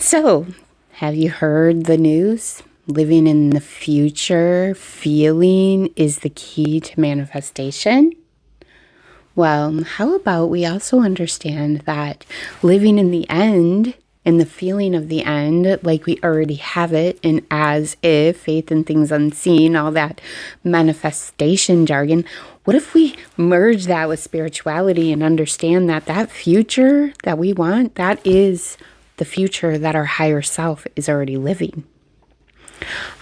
So, have you heard the news? Living in the future, feeling is the key to manifestation. Well, how about we also understand that living in the end and the feeling of the end, like we already have it, and as if, faith in things unseen, all that manifestation jargon. What if we merge that with spirituality and understand that that future that we want, that is the future that our higher self is already living.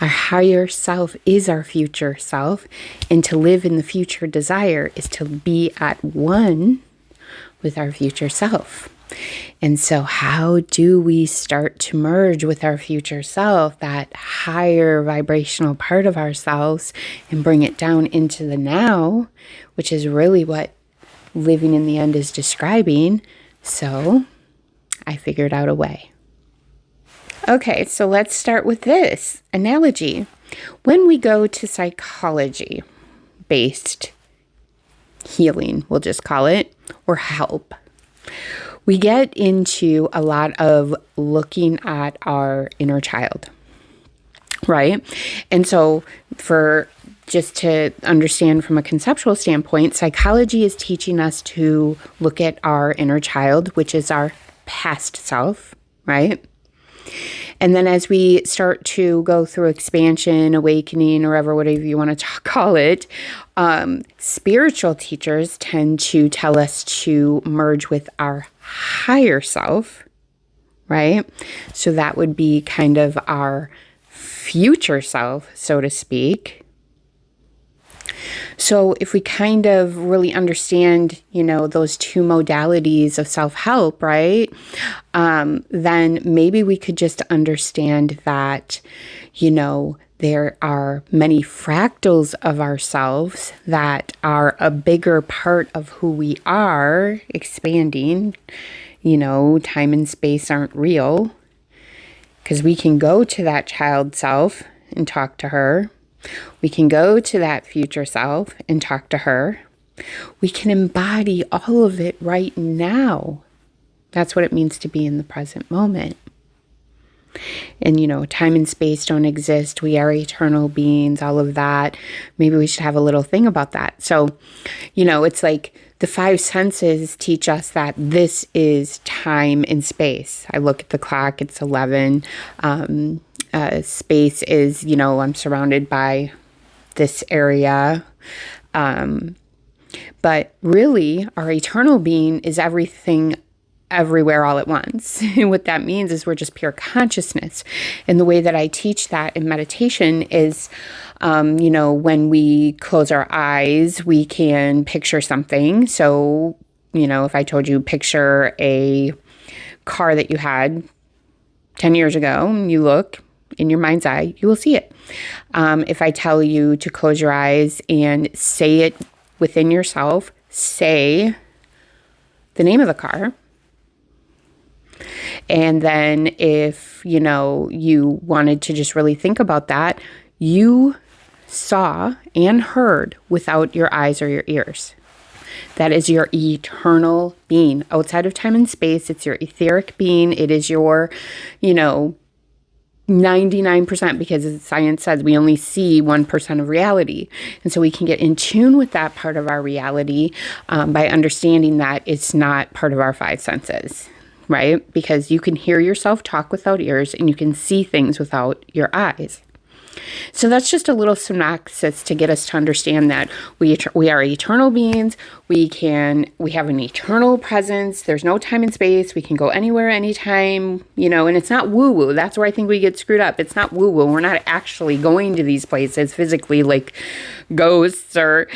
Our higher self is our future self, and to live in the future desire is to be at one with our future self. And so how do we start to merge with our future self, that higher vibrational part of ourselves, and bring it down into the now, which is really what living in the end is describing? So I figured out a way. Okay, so let's start with this analogy. When we go to psychology-based healing, we'll just call it, or help, we get into a lot of looking at our inner child, right? And so just to understand from a conceptual standpoint, psychology is teaching us to look at our inner child, which is our past self, right? And then as we start to go through expansion, awakening, or whatever you want to call it, spiritual teachers tend to tell us to merge with our higher self, right? So that would be kind of our future self, so to speak. So if we kind of really understand, those two modalities of self-help, right, then maybe we could just understand that, there are many fractals of ourselves that are a bigger part of who we are expanding. Time and space aren't real, because we can go to that child self and talk to her. We can go to that future self and talk to her. We can embody all of it right now. That's what it means to be in the present moment. And, time and space don't exist. We are eternal beings, all of that. Maybe we should have a little thing about that. So, it's like the five senses teach us that this is time and space. I look at the clock, it's 11. Space is, I'm surrounded by this area. But really, our eternal being is everything, everywhere, all at once. And what that means is we're just pure consciousness. And the way that I teach that in meditation is, when we close our eyes, we can picture something. So, if I told you picture a car that you had 10 years ago, and you look in your mind's eye, you will see it. If I tell you to close your eyes and say it within yourself, say the name of the car. And then if, you wanted to just really think about that, you saw and heard without your eyes or your ears. That is your eternal being. Outside of time and space, it's your etheric being. It is your, 99%, because science says we only see 1% of reality. And so we can get in tune with that part of our reality by understanding that it's not part of our five senses, right? Because you can hear yourself talk without ears, and you can see things without your eyes. So that's just a little synopsis to get us to understand that we are eternal beings. We have an eternal presence. There's no time and space. We can go anywhere, anytime, and it's not woo-woo. That's where I think we get screwed up. It's not woo-woo. We're not actually going to these places physically like ghosts or,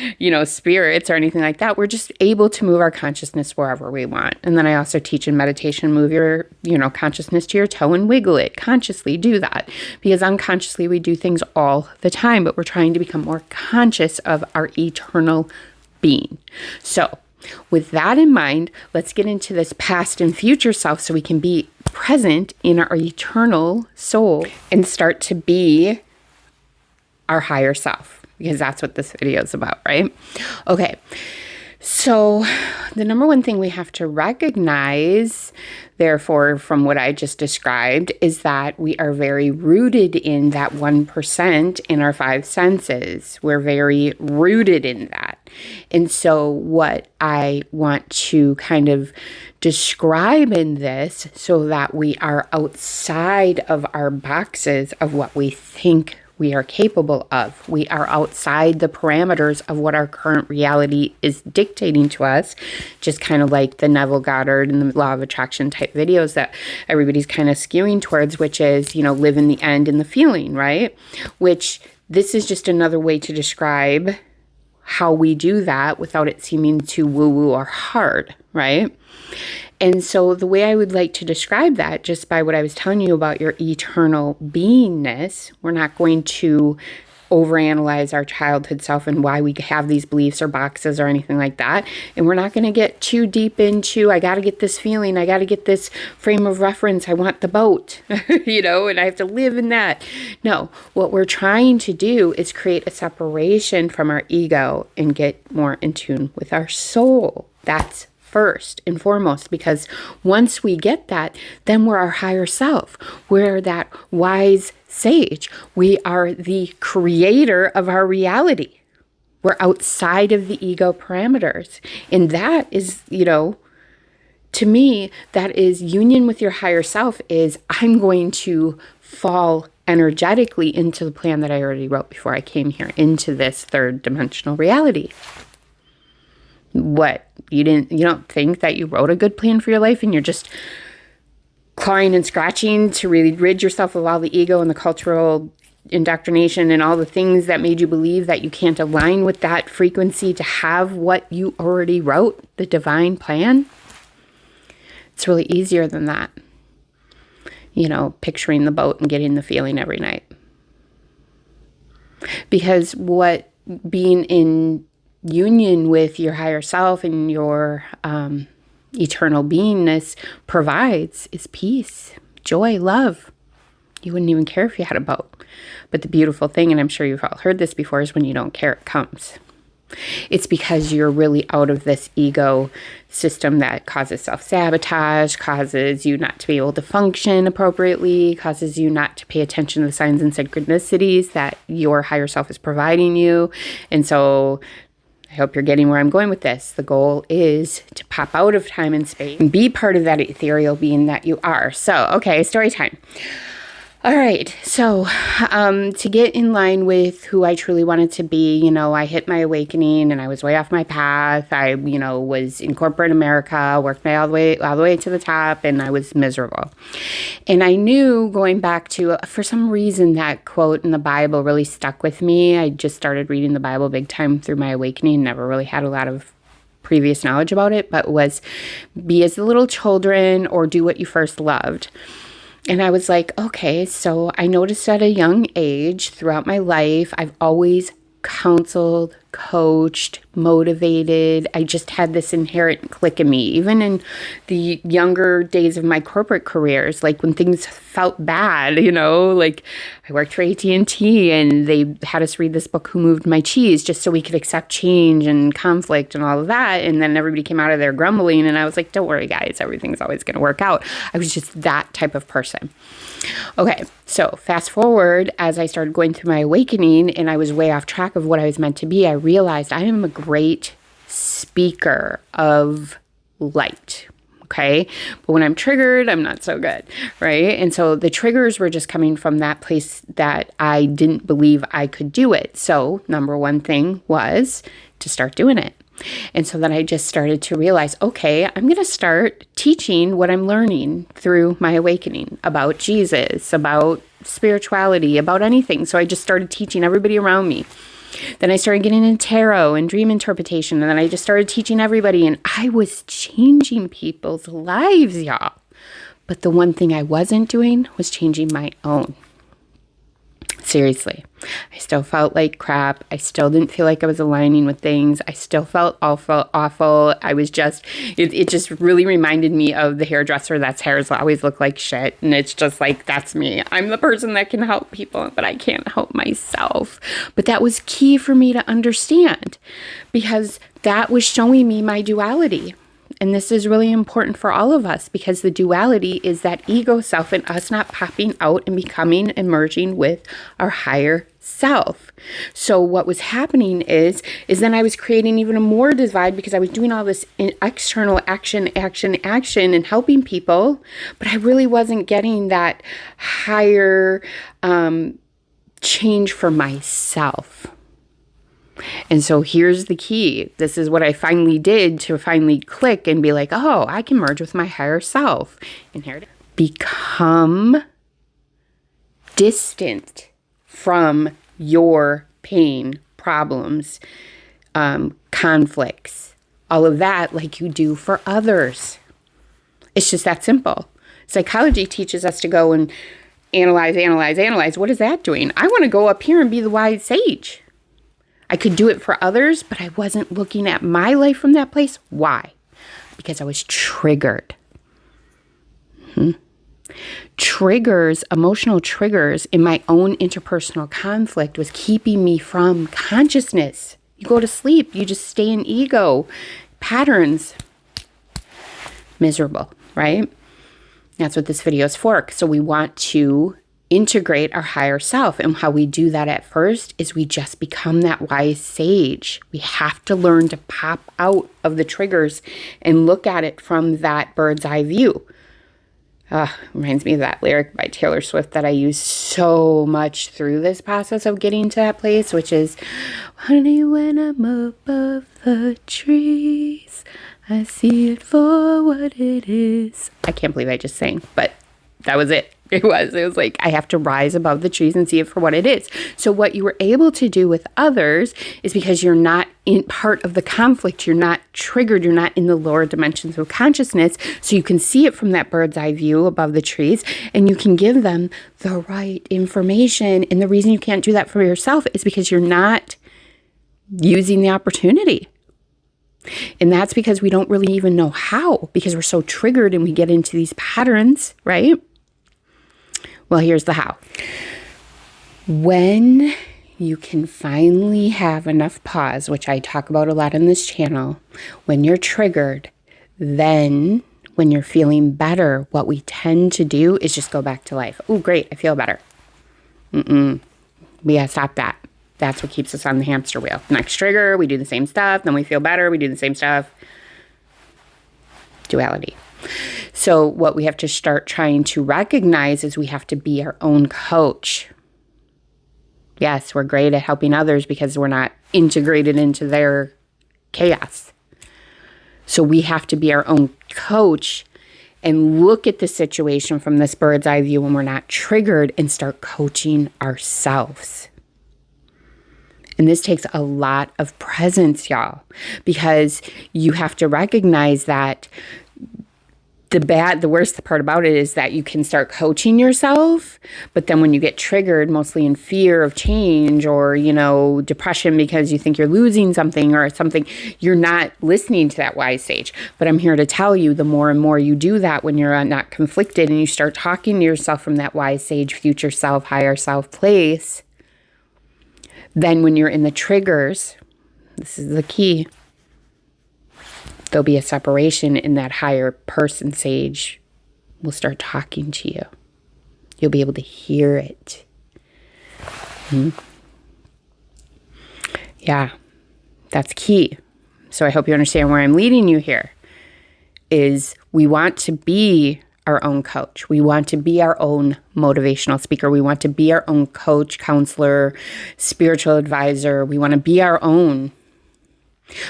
spirits or anything like that. We're just able to move our consciousness wherever we want. And then I also teach in meditation, move your, consciousness to your toe and wiggle it. Consciously do that, because unconsciously we do things all the time, but we're trying to become more conscious of our eternal being. So with that in mind, let's get into this past and future self so we can be present in our eternal soul and start to be our higher self, because that's what this video is about, right? Okay. So the number one thing we have to recognize, therefore, from what I just described, is that we are very rooted in that 1% in our five senses. We're very rooted in that. And so what I want to kind of describe in this, so that we are outside of our boxes of what we think we are capable of. We are outside the parameters of what our current reality is dictating to us, just kind of like the Neville Goddard and the Law of Attraction type videos that everybody's kind of skewing towards, which is, live in the end in the feeling, right? Which this is just another way to describe how we do that without it seeming too woo-woo or hard, right? And so the way I would like to describe that, just by what I was telling you about your eternal beingness, we're not going to overanalyze our childhood self and why we have these beliefs or boxes or anything like that. And we're not going to get too deep into, I got to get this feeling, I got to get this frame of reference, I want the boat, and I have to live in that. No, what we're trying to do is create a separation from our ego and get more in tune with our soul. That's first and foremost, because once we get that, then we're our higher self. We're that wise sage. We are the creator of our reality. We're outside of the ego parameters. And that is, to me, that is union with your higher self is I'm going to fall energetically into the plan that I already wrote before I came here, into this third dimensional reality. What? You don't think that you wrote a good plan for your life and you're just clawing and scratching to really rid yourself of all the ego and the cultural indoctrination and all the things that made you believe that you can't align with that frequency to have what you already wrote, the divine plan? It's really easier than that. Picturing the boat and getting the feeling every night. Because what being in union with your higher self and your eternal beingness provides is peace, joy, love. You wouldn't even care if you had a boat. But the beautiful thing, and I'm sure you've all heard this before, is when you don't care, it comes. It's because you're really out of this ego system that causes self-sabotage, causes you not to be able to function appropriately, causes you not to pay attention to the signs and synchronicities that your higher self is providing you. And so I hope you're getting where I'm going with this. The goal is to pop out of time and space and be part of that ethereal being that you are. So, okay, story time. All right. So, to get in line with who I truly wanted to be, I hit my awakening and I was way off my path. I, was in corporate America, worked my all the way to the top, and I was miserable. And I knew, going back to, for some reason, that quote in the Bible really stuck with me. I just started reading the Bible big time through my awakening, never really had a lot of previous knowledge about it, but was be as the little children or do what you first loved. And I was like, okay, so I noticed at a young age throughout my life, I've always counseled, coached, motivated. I just had this inherent click in me, even in the younger days of my corporate careers, like when things felt bad, like I worked for AT&T and they had us read this book, Who Moved My Cheese, just so we could accept change and conflict and all of that. And then everybody came out of there grumbling. And I was like, don't worry, guys, everything's always going to work out. I was just that type of person. Okay, so fast forward, as I started going through my awakening and I was way off track of what I was meant to be, I realized I am a great speaker of light. Okay. But when I'm triggered, I'm not so good. Right. And so the triggers were just coming from that place that I didn't believe I could do it. So number one thing was to start doing it. And so then I just started to realize, okay, I'm going to start teaching what I'm learning through my awakening about Jesus, about spirituality, about anything. So I just started teaching everybody around me. Then I started getting into tarot and dream interpretation. And then I just started teaching everybody. And I was changing people's lives, y'all. But the one thing I wasn't doing was changing my own. Seriously, I still felt like crap. I still didn't feel like I was aligning with things. I still felt awful. I was just, it just really reminded me of the hairdresser that's hairs always look like shit. And it's just like, that's me. I'm the person that can help people, but I can't help myself. But that was key for me to understand because that was showing me my duality. And this is really important for all of us because the duality is that ego self and us not popping out and becoming and merging with our higher self. So what was happening is then I was creating even a more divide because I was doing all this external action and helping people, but I really wasn't getting that higher change for myself. And so here's the key. This is what I finally did to finally click and be like, oh, I can merge with my higher self. And here it is. Become distant from your pain, problems, conflicts, all of that like you do for others. It's just that simple. Psychology teaches us to go and analyze. What is that doing? I want to go up here and be the wise sage. I could do it for others, but I wasn't looking at my life from that place. Why? Because I was triggered. Triggers, emotional triggers in my own interpersonal conflict was keeping me from consciousness. You go to sleep, you just stay in ego patterns. Miserable, right? That's what this video is for. So we want to integrate our higher self. And how we do that at first is we just become that wise sage. We have to learn to pop out of the triggers and look at it from that bird's eye view. Reminds me of that lyric by Taylor Swift that I use so much through this process of getting to that place, which is, honey, when I'm above the trees, I see it for what it is. I can't believe I just sang, but that was it. It was like, I have to rise above the trees and see it for what it is. So what you were able to do with others is because you're not in part of the conflict, you're not triggered, you're not in the lower dimensions of consciousness. So you can see it from that bird's eye view above the trees and you can give them the right information. And the reason you can't do that for yourself is because you're not using the opportunity. And that's because we don't really even know how, because we're so triggered and we get into these patterns, right? Well, here's the how. When you can finally have enough pause, which I talk about a lot on this channel, when you're triggered, then when you're feeling better, what we tend to do is just go back to life. Oh, great, I feel better. We gotta stop that. That's what keeps us on the hamster wheel. Next trigger, we do the same stuff. Then we feel better, we do the same stuff. Duality. So what we have to start trying to recognize is we have to be our own coach. Yes, we're great at helping others because we're not integrated into their chaos. So we have to be our own coach and look at the situation from this bird's eye view when we're not triggered and start coaching ourselves. And this takes a lot of presence, y'all, because you have to recognize that the worst part about it is that you can start coaching yourself, but then when you get triggered, mostly in fear of change or, depression because you think you're losing something or something, you're not listening to that wise sage. But I'm here to tell you, the more and more you do that when you're not conflicted and you start talking to yourself from that wise sage, future self, higher self place, then when you're in the triggers, this is the key, there'll be a separation in that higher person sage will start talking to you. You'll be able to hear it. Yeah, that's key. So I hope you understand where I'm leading you here is we want to be our own coach. We want to be our own motivational speaker. We want to be our own coach, counselor, spiritual advisor. We want to be our own.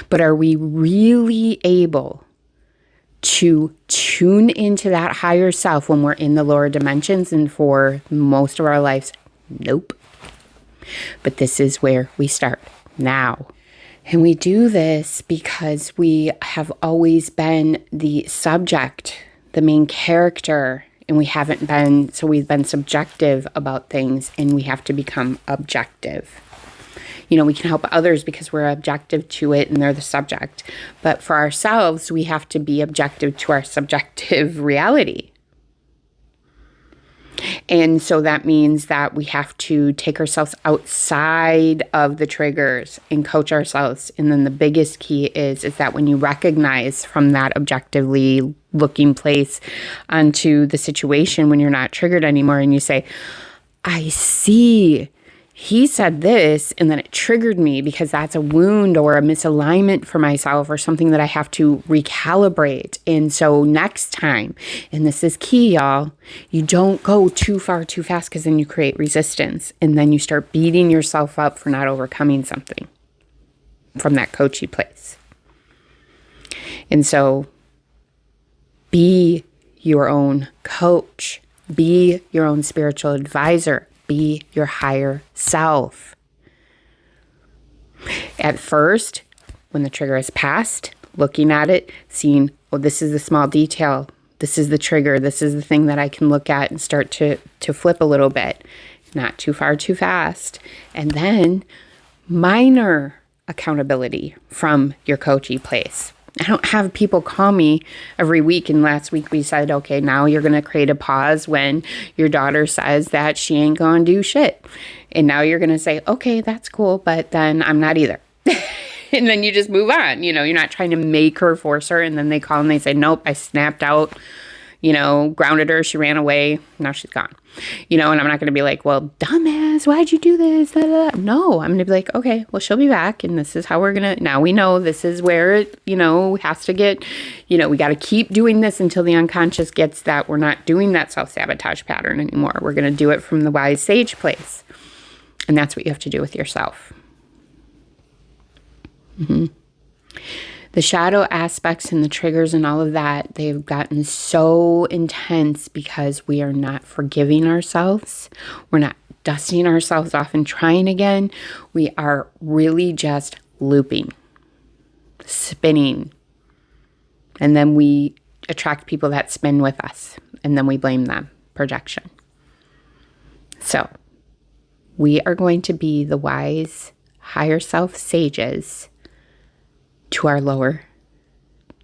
But are we really able to tune into that higher self when we're in the lower dimensions and for most of our lives? Nope. But this is where we start now. And we do this because we have always been the subject, the main character and we've been subjective about things, and we have to become objective. We can help others because we're objective to it and they're the subject. But for ourselves, we have to be objective to our subjective reality. And so that means that we have to take ourselves outside of the triggers and coach ourselves. And then the biggest key is that when you recognize from that objectively looking place onto the situation when you're not triggered anymore, and you say, I see, he said this, and then it triggered me because that's a wound or a misalignment for myself or something that I have to recalibrate. And so next time, and this is key, y'all, you don't go too far too fast, because then you create resistance and then you start beating yourself up for not overcoming something from that coachy place. And so be your own coach, be your own spiritual advisor. Be your higher self. At first, when the trigger is passed, looking at it, seeing, oh, this is the small detail. This is the trigger. This is the thing that I can look at and start to flip a little bit. Not too far, too fast. And then minor accountability from your coachy place. I don't have people call me every week. And last week we said, okay, now you're going to create a pause when your daughter says that she ain't going to do shit. And now you're going to say, okay, that's cool, but then I'm not either. And then you just move on. You're not trying to make her, force her. And then they call and they say, nope, I snapped out, grounded her. She ran away. Now she's gone. And I'm not going to be like, well, dumbass, why'd you do this? Da, da, da. No, I'm going to be like, okay, well, she'll be back. And this is how we're going to, now we know this is where it, has to get, we got to keep doing this until the unconscious gets that we're not doing that self-sabotage pattern anymore. We're going to do it from the wise sage place. And that's what you have to do with yourself. Mm-hmm. The shadow aspects and the triggers and all of that, they've gotten so intense because we are not forgiving ourselves. We're not dusting ourselves off and trying again. We are really just looping, spinning. And then we attract people that spin with us. And then we blame them. Projection. So we are going to be the wise, higher self sages to our lower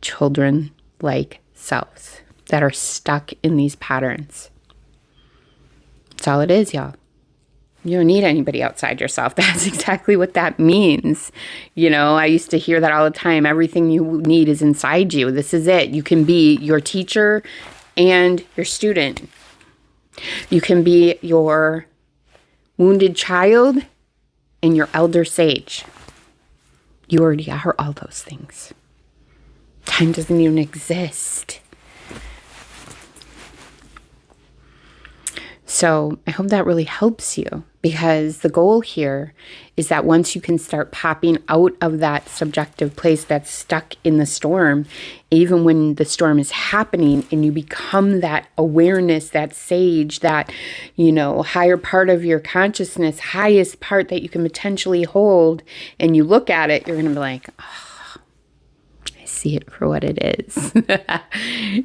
children-like selves that are stuck in these patterns. That's all it is, y'all. You don't need anybody outside yourself. That's exactly what that means. I used to hear that all the time. Everything you need is inside you. This is it. You can be your teacher and your student. You can be your wounded child and your elder sage. You already are all those things. Time doesn't even exist. So I hope that really helps you, because the goal here is that once you can start popping out of that subjective place that's stuck in the storm, even when the storm is happening, and you become that awareness, that sage, that, higher part of your consciousness, highest part that you can potentially hold, and you look at it, you're going to be like, oh, see it for what it is.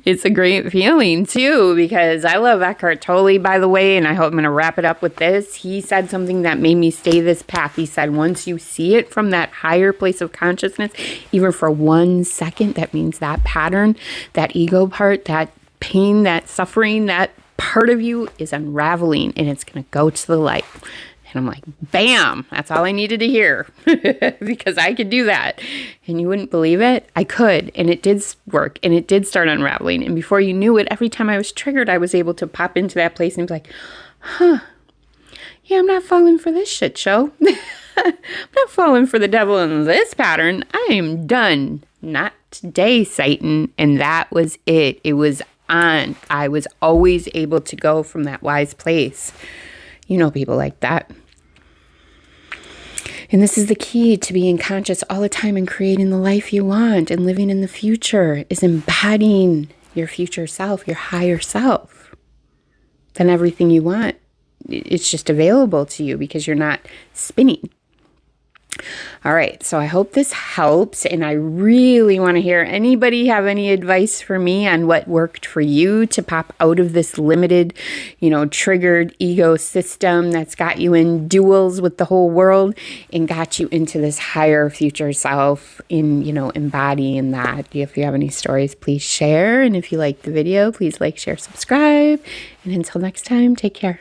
It's a great feeling too, because I love Eckhart Tolle, by the way, and I hope I'm going to wrap it up with this. He said something that made me stay this path. He said, once you see it from that higher place of consciousness, even for 1 second, that means that pattern, that ego part, that pain, that suffering, that part of you is unraveling, and it's going to go to the light. And I'm like, bam, that's all I needed to hear, because I could do that. And you wouldn't believe it. I could. And it did work. And it did start unraveling. And before you knew it, every time I was triggered, I was able to pop into that place and be like, yeah, I'm not falling for this shit show. I'm not falling for the devil in this pattern. I am done. Not today, Satan. And that was it. It was on. I was always able to go from that wise place. People like that. And this is the key to being conscious all the time and creating the life you want and living in the future, is embodying your future self, your higher self. Then everything you want, it's just available to you because you're not spinning. All right, so I hope this helps, and I really want to hear anybody have any advice for me on what worked for you to pop out of this limited, triggered ego system that's got you in duels with the whole world and got you into this higher future self in, embodying that. If you have any stories, please share. And if you like the video, please like, share, subscribe. And until next time, take care.